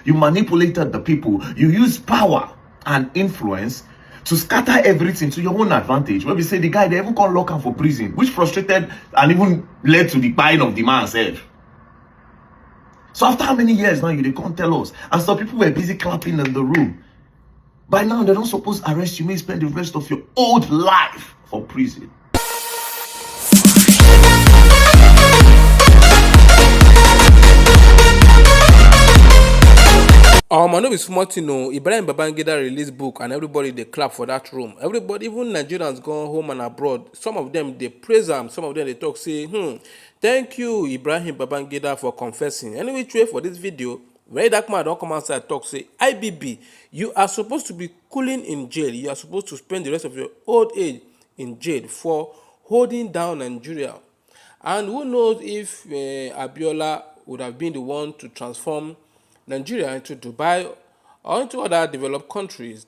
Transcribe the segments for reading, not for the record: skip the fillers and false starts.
You manipulated the people. You used power and influence to scatter everything to your own advantage. When we say the guy, they even can't lock him for prison, which frustrated and even led to the buying of the man self. So after how many years now they can't tell us? And some people were busy clapping in the room. By now, they don't suppose arrest you. You may spend the rest of your old life for prison. I know it's smart to know Ibrahim Babangida released book and everybody they clap for that room. Everybody, even Nigerians gone home and abroad, some of them they praise him, some of them they talk say, thank you Ibrahim Babangida for confessing. Anyway, for this video, Verydarkman don't come outside talk say, IBB, you are supposed to be cooling in jail. You are supposed to spend the rest of your old age in jail for holding down Nigeria. And who knows if Abiola would have been the one to transform Nigeria into Dubai or into other developed countries.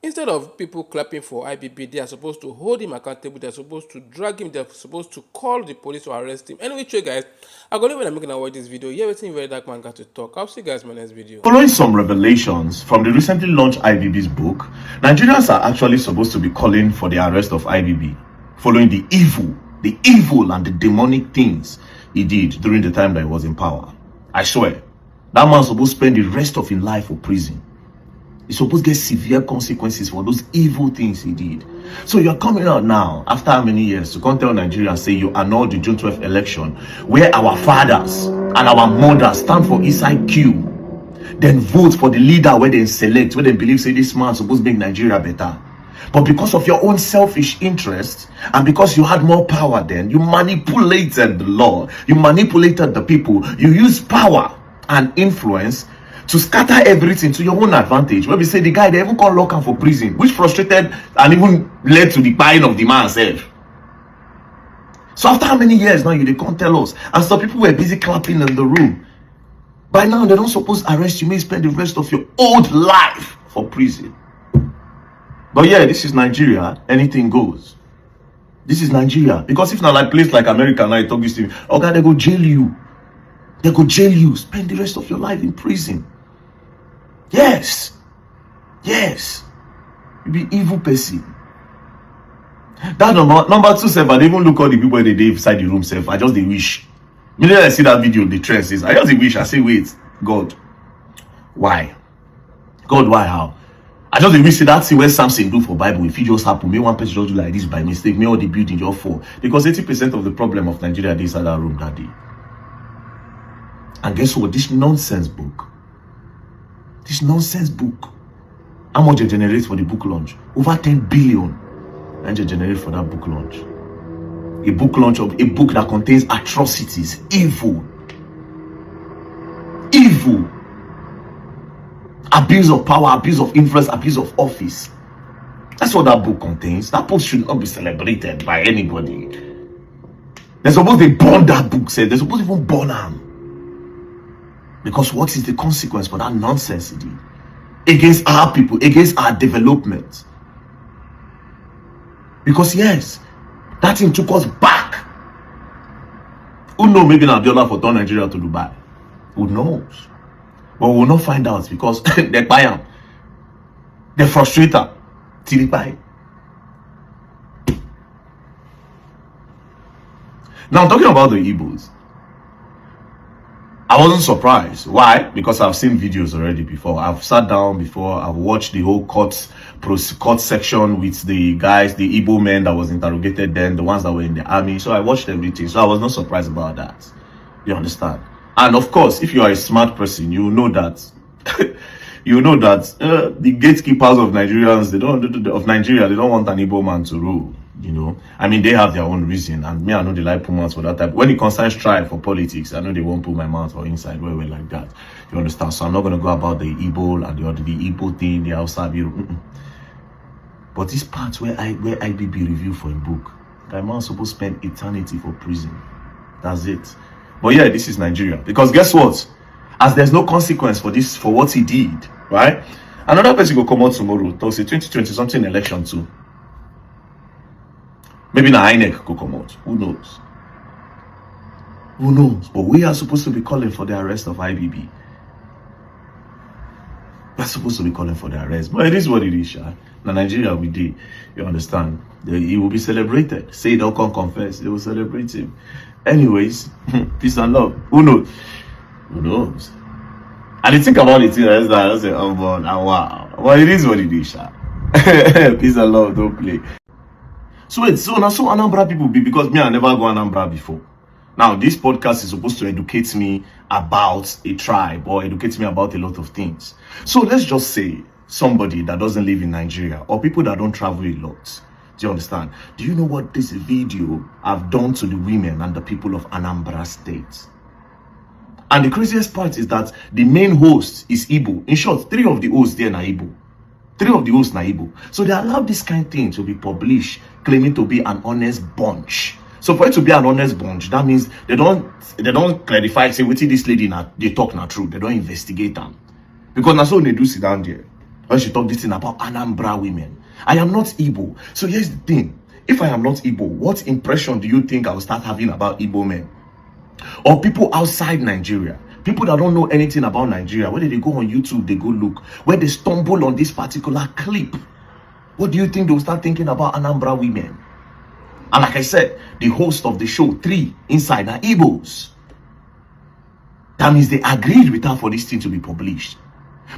Instead of people clapping for IBB, they are supposed to hold him accountable, they are supposed to drag him, they are supposed to call the police to arrest him. Anyway, guys, I'm going to make watch this video. You're waiting Verydarkman got to talk. I'll see you guys in my next video. Following some revelations from the recently launched IBB's book, Nigerians are actually supposed to be calling for the arrest of IBB, following the evil and the demonic things he did during the time that he was in power. I swear. That man's supposed to spend the rest of his life for prison. He's supposed to get severe consequences for those evil things he did. So you're coming out now, after how many years, to come tell Nigeria and say you annulled the June 12th election, where our fathers and our mothers stand for inside queue, then vote for the leader where they select, where they believe, say this man's supposed to make Nigeria better. But because of your own selfish interest, and because you had more power then, you manipulated the law, you manipulated the people, you used power and influence to scatter everything to your own advantage. When we say the guy, they even can't lock him for prison, which frustrated and even led to the buying of the man self. So after how many years now they can't tell us? And some people were busy clapping in the room. By now, they don't suppose arrest you. You may spend the rest of your old life for prison. But yeah, this is Nigeria. Anything goes. This is Nigeria. Because if not like place like America now, I talk this to you, okay, they go jail you. They go jail you, spend the rest of your life in prison. Yes. Yes. You be evil person. That number two self, I even look all the people they did inside the room self. I just they wish. Immediately I see that video, the trend says, I just they wish. I say, wait, God, why? God, why? How? I just they wish that's where Samson do for Bible. If it just happen, may one person just do like this by mistake, may all the building just fall. Because 80% of the problem of Nigeria is inside that room that day. And guess what? This nonsense book, how much it generates for the book launch? Over 10 billion. And it generates for that book launch. A book launch of a book that contains atrocities, evil, abuse of power, abuse of influence, abuse of office. That's what that book contains. That book should not be celebrated by anybody. They're supposed to burn that book, say they're supposed to even burn them. Because what is the consequence for that nonsense he did? Against our people, against our development. Because yes, that thing took us back. Who knows, maybe Abiola for turn Nigeria to Dubai. Who knows? But we will not find out because they buy him. They frustrate her till they buy. Now I'm talking about the Igbos. I wasn't surprised. Why? Because I've seen videos already before. I've sat down before. I've watched the whole court section with the guys, the Igbo men that was interrogated then, the ones that were in the army. So I watched everything. So I was not surprised about that. You understand? And of course, if you are a smart person, you know that the gatekeepers of Nigerians, they don't want an Igbo man to rule. You know, I mean, they have their own reason, and me, I know they like put mouth for that type. When it concerns trial for politics, I know they won't put my mouth or inside where we're like that. You understand? So I'm not gonna go about the Igbo and the Igbo thing, the outside view. But this part where IBB review for a book, that man's supposed to spend eternity for prison. That's it. But yeah, this is Nigeria. Because guess what? As there's no consequence for this, for what he did, right? Another person will come out tomorrow, talks a 2020 something election too. Maybe na INEC could come out. Who knows? Who knows? But we are supposed to be calling for the arrest of IBB. We're supposed to be calling for the arrest. But it is what it is, Sha. Now, Nigeria, we did. You understand? He will be celebrated. Say don't come confess. They will celebrate him. Anyways, peace and love. Who knows? Who knows? And you think about it, I say, oh, God, wow. Well, it is what it is, Sha. Peace and love, don't play. So wait, so now so Anambra people be, because me, I never go Anambra before. Now, this podcast is supposed to educate me about a tribe or educate me about a lot of things. So let's just say somebody that doesn't live in Nigeria or people that don't travel a lot. Do you understand? Do you know what this video have done to the women and the people of Anambra State? And the craziest part is that the main host is Igbo. In short, 3 of the hosts there are Igbo. 3 of the hosts are Igbo. So they allow this kind of thing to be published, claiming to be an honest bunch. So for it to be an honest bunch, that means they don't clarify, say, what this lady now they talk not true. They don't investigate them. Because that's all they do sit down there. When she talk this thing about Anambra women. I am not Igbo. So here's the thing. If I am not Igbo, what impression do you think I will start having about Igbo men? Or people outside Nigeria? People that don't know anything about Nigeria, whether they go on YouTube, they go look, where they stumble on this particular clip. What do you think they will start thinking about Anambra women? And like I said, the host of the show, 3 inside are Igbos. That means they agreed with her for this thing to be published.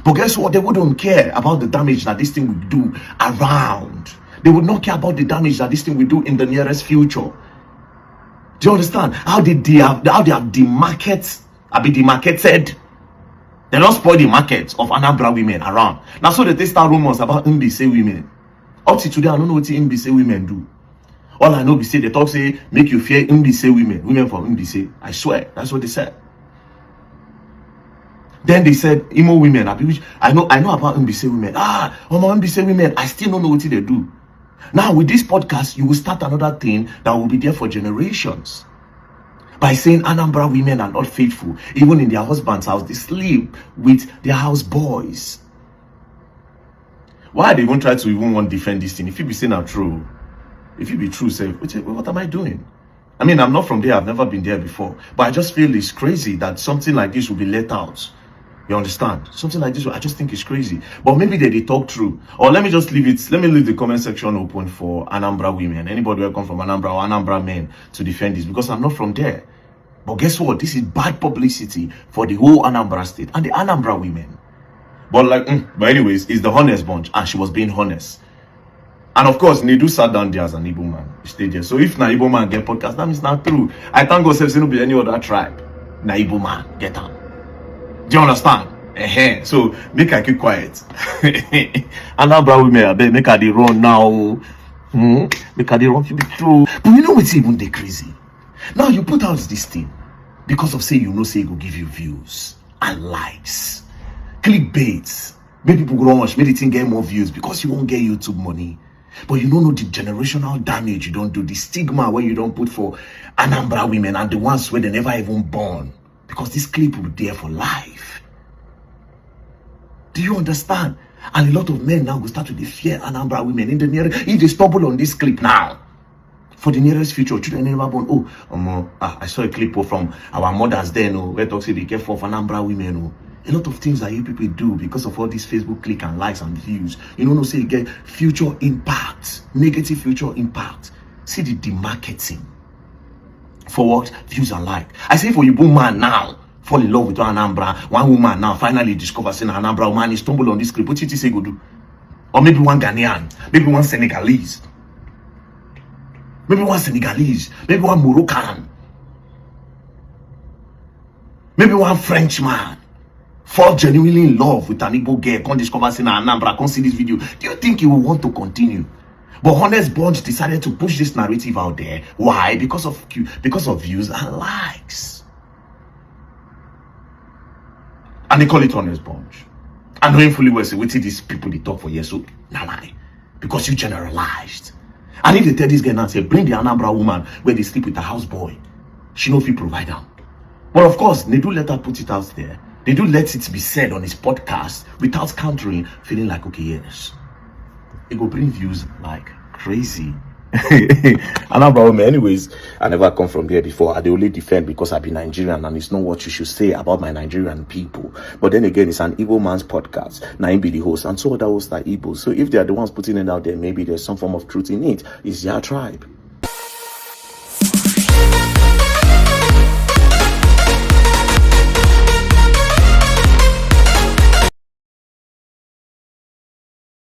But guess what? They wouldn't care about the damage that this thing will do around. They would not care about the damage that this thing will do in the nearest future. Do you understand? How they have demarketed? They don't spoil the market of Anambra women around. Now so they start rumors about Mbise women. Up to today, I don't know what Mbise women do. All I know is say they talk say make you fear Mbise women from Mbise. I swear, that's what they said. Then they said Imo women. I know about Mbise women. Mbise women. I still don't know what they do. Now with this podcast, you will start another thing that will be there for generations. By saying Anambra women are not faithful, even in their husband's house, they sleep with their house boys. Why they even try to even want to defend this thing? If you be saying are true. If you be true, say, what am I doing? I mean, I'm not from there. I've never been there before. But I just feel it's crazy that something like this will be let out. You understand? Something like this, I just think it's crazy. But maybe they talk true. Or let me just leave it. Let me leave the comment section open for Anambra women. Anybody who come from Anambra or Anambra men to defend this. Because I'm not from there. But guess what? This is bad publicity for the whole Anambra State and the Anambra women. But anyways, it's the honest bunch. And she was being honest. And of course, Nedu sat down there as an Igbo man. He stayed there. So if na Igbo man get podcast, that means not true. I thank God there's no be any other tribe. Na Igbo man get on. Do you understand? So make I keep quiet. Anambra women, I bet make her they run now. Make her they run to be true. But you know what's even the crazy? Now you put out this thing because of say you know say it will give you views and likes, clickbait. Make people go watch, make the thing get more views because you won't get YouTube money. But you don't know the generational damage you don't do, the stigma where you don't put for Anambra women and the ones where they never even born. Because this clip will be there for life. Do you understand? And a lot of men now will start to fear Anambra women in the nearest. If they stumble on this clip now, for the nearest future, children never born. I saw a clip from our mothers then, where talk say be careful of Anambra women. A lot of things that you people do because of all these Facebook click and likes and views. You know, say you get future impact, negative future impact. See the demarketing. For what? Views and like. I say for you, boom man now, fall in love with one Anambra, one woman now finally discover saying an Anambra woman is stumble on this clip. What did you say go do? Or maybe one Ghanaian, maybe one Senegalese, maybe one Moroccan, maybe one Frenchman. Fall genuinely in love with an Igbo girl, come discover saying Anambra, come see this video. Do you think he will want to continue? But Honest Bunch decided to push this narrative out there. Why? Because of views and likes. And they call it Honest Bunch. And knowing fully well, say, wait till these people they talk for years, so nah. Because you generalized. And if they tell this girl now, say, bring the Anambra woman where they sleep with the houseboy, she no fit provide them. But of course, they do let her put it out there. They do let it be said on his podcast without countering, feeling like, okay, yes, it will bring views like crazy. And no problem. Anyways, I never come from there before. I dey only defend because I be Nigerian, and it's not what you should say about my Nigerian people. But then again, it's an Igbo man's podcast. Now him be the host, and so other hosts are Igbo. So if they are the ones putting it out there, maybe there's some form of truth in it. It's their tribe.